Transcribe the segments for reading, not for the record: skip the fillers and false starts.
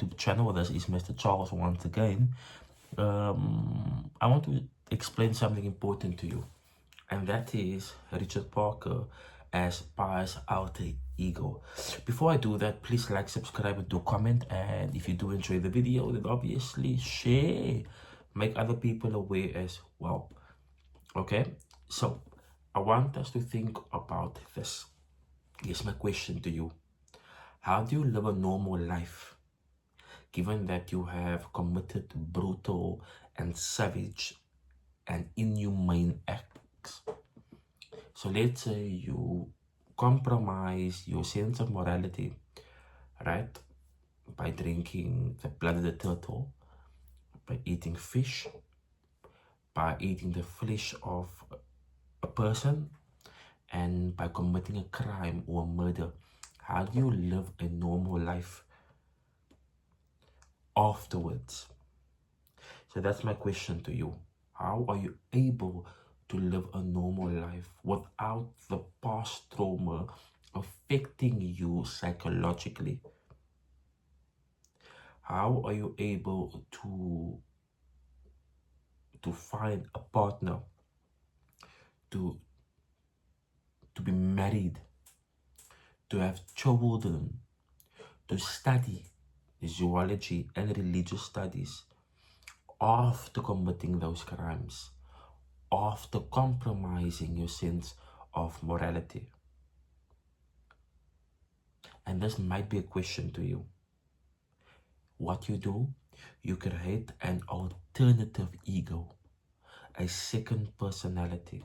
YouTube channel. This is Mr. Charles once again. I want to explain something important to you, and that is Richard Parker as Pi's alter ego. Before I do that, please like, subscribe, and do comment. And if you do enjoy the video, then obviously share, make other people aware as well. Okay, so I want us to think about this. Here's my question to you. How do you live a normal life, given that you have committed brutal and savage and inhumane acts? So let's say you compromise your sense of morality, right? By drinking the blood of the turtle, by eating fish, by eating the flesh of a person, and by committing a crime or murder. How do you live a normal life afterwards? So that's my question to you. How are you able to live a normal life without the past trauma affecting you psychologically? How are you able to find a partner, to be married, to have children, to study zoology and religious studies after committing those crimes, after compromising your sense of morality? And this might be a question to you. What you do, you create an alternative ego, a second personality.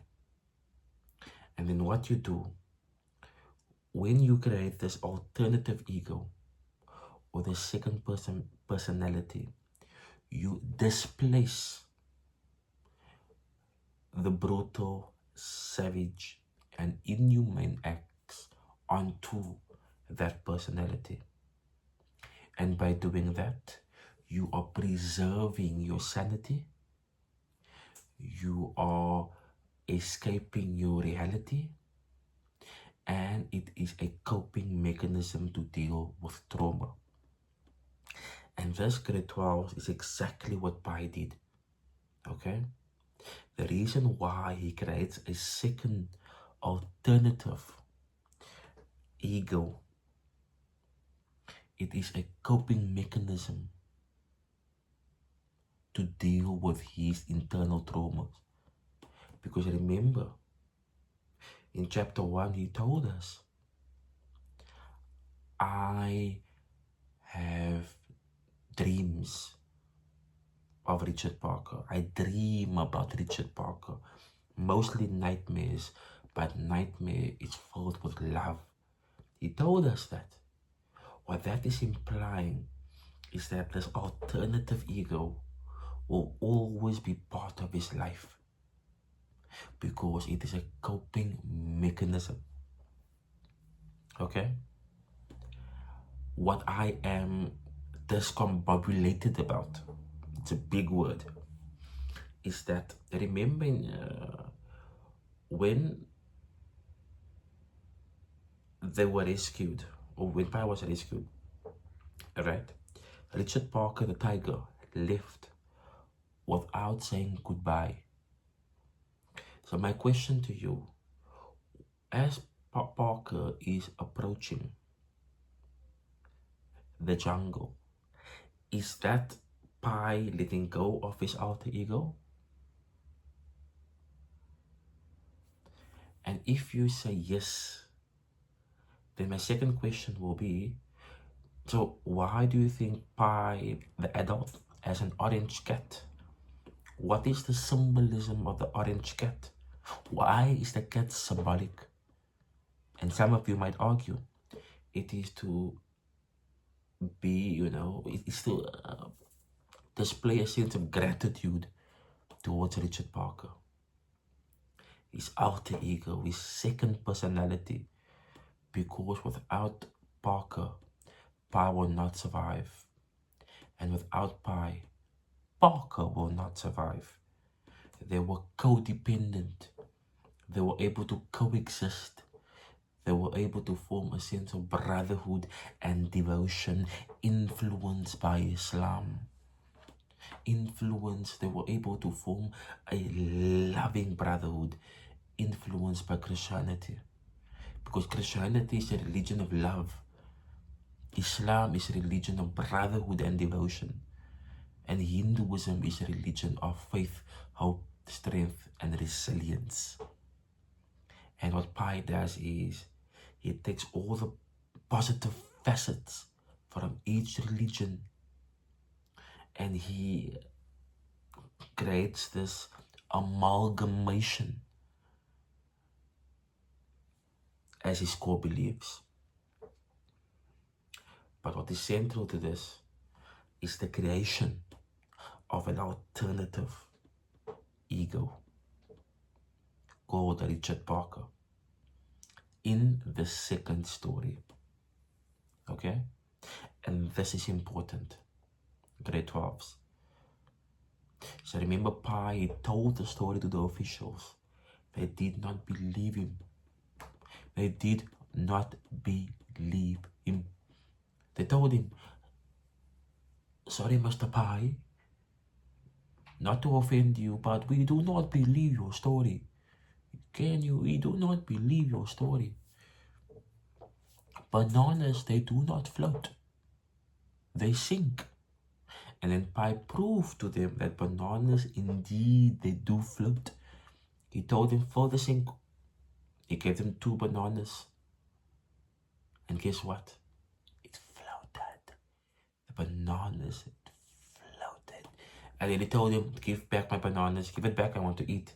And then what you do, when you create this alternative ego or the second personality, you displace the brutal, savage, and inhumane acts onto that personality. And by doing that, you are preserving your sanity, you are escaping your reality, and it is a coping mechanism to deal with trauma. And this grade 12 is exactly what Pi did. Okay? The reason why he creates a second alternative ego, it is a coping mechanism to deal with his internal traumas. Because remember, in chapter 1, he told us, I have dreams of Richard Parker. I dream about Richard Parker. Mostly nightmares, but nightmare is filled with love. He told us that. What that is implying is that this alternative ego will always be part of his life, because it is a coping mechanism. Okay? What I am discombobulated about, it's a big word, is that remembering when they were rescued, or when Pi was rescued, right? Richard Parker, the tiger, left without saying goodbye. So my question to you, as Parker is approaching the jungle, is that Pi letting go of his alter ego? And if you say yes, then my second question will be, so why do you think Pi, the adult, has an orange cat? What is the symbolism of the orange cat? Why is the cat symbolic? And some of you might argue, it is to be, it is to display a sense of gratitude towards Richard Parker. His alter ego, his second personality. Because without Parker, Pi will not survive. And without Pi, Parker will not survive. They were codependent. They were able to coexist. They were able to form a sense of brotherhood and devotion influenced by Islam. They were able to form a loving brotherhood influenced by Christianity. Because Christianity is a religion of love. Islam is a religion of brotherhood and devotion. And Hinduism is a religion of faith, hope, strength, and resilience. And what Pi does is, he takes all the positive facets from each religion and he creates this amalgamation as his core beliefs. But what is central to this is the creation of an alternative ego called Richard Parker in the second story. Okay? And this is important. Grade 12s. So remember, Pi told the story to the officials. They did not believe him. They did not believe him. They told him, sorry, Mr. Pi, not to offend you, but we do not believe your story. We do not believe your story. Bananas, they do not float. They sink. And then Pi proved to them that bananas, indeed, they do float. He told them, fill the sink. He gave them 2 bananas. And guess what? It floated. The bananas, it floated. And then he told him, give back my bananas. Give it back, I want to eat.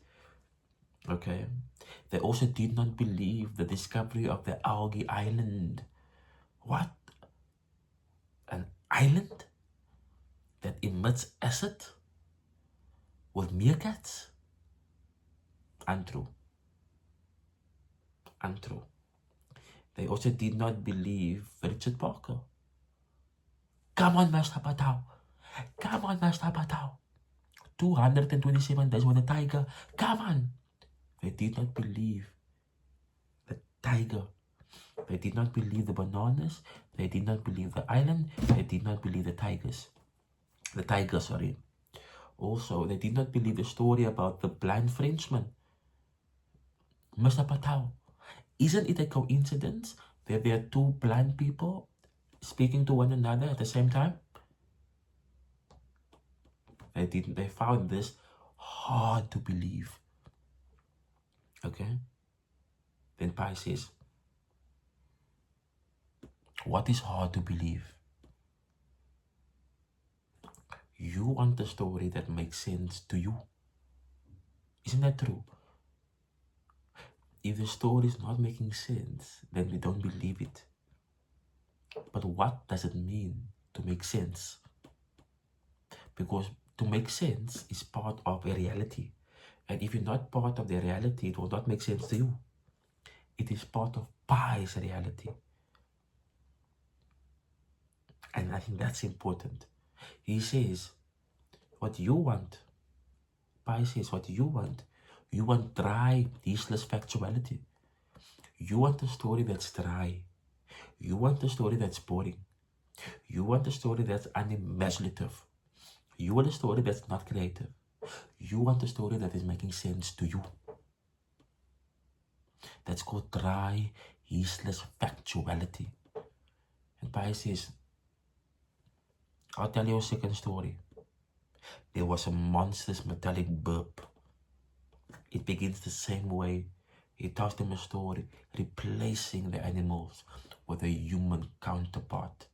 Okay. They also did not believe the discovery of the algae island. What? An island that emits acid with meerkats? Untrue. Untrue. They also did not believe Richard Parker. Come on, Master Patau. Come on, Master Patau. 227 days with a tiger. Come on. They did not believe the tiger. They did not believe the bananas. They did not believe the island. They did not believe the tigers. The tiger, sorry. Also, they did not believe the story about the blind Frenchman. Mr. Patau, isn't it a coincidence that there are 2 blind people speaking to one another at the same time? They found this hard to believe. Okay? Then Pi says, what is hard to believe? You want a story that makes sense to you. Isn't that true? If the story is not making sense, then we don't believe it. But what does it mean to make sense? Because to make sense is part of a reality. And if you're not part of the reality, it will not make sense to you. It is part of Pi's reality. And I think that's important. He says, what you want. Pi says, what you want dry, tasteless factuality. You want a story that's dry. You want a story that's boring. You want a story that's unimaginative. You want a story that's not creative. You want a story that is making sense to you. That's called dry, tasteless factuality. And Pi says, I'll tell you a second story. There was a monstrous metallic burp. It begins the same way. He tells them a story, replacing the animals with a human counterpart.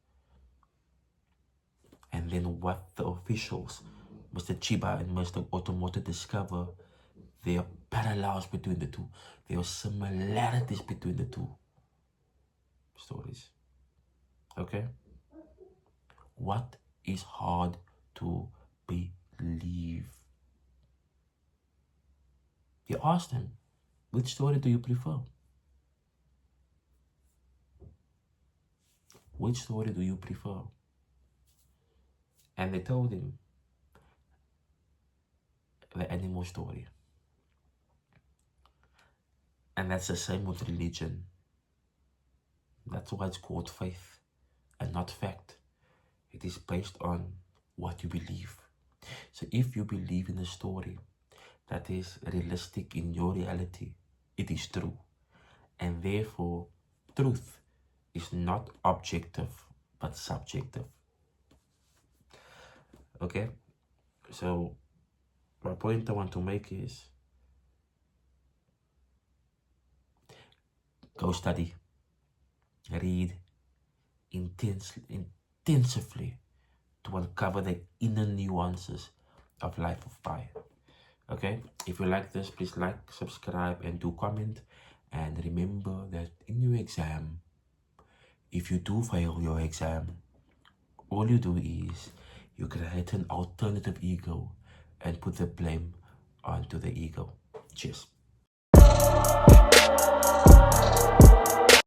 And then what the officials, Mr. Chiba and Mr. Otomoto, discover, there are parallels between the two. There are similarities between the 2 stories. Okay? What is hard to believe? He asked him, which story do you prefer? Which story do you prefer? And they told him the animal story. And that's the same with religion. That's why it's called faith and not fact. It is based on what you believe. So if you believe in a story that is realistic in your reality, it is true. And therefore, truth is not objective but subjective. Okay? So, my point I want to make is go study, read intensively to uncover the inner nuances of Life of Pi. Okay? If you like this, please like, subscribe, and do comment. And remember that in your exam, if you do fail your exam, all you do is you create an alternative ego and put the blame onto the ego. Cheers.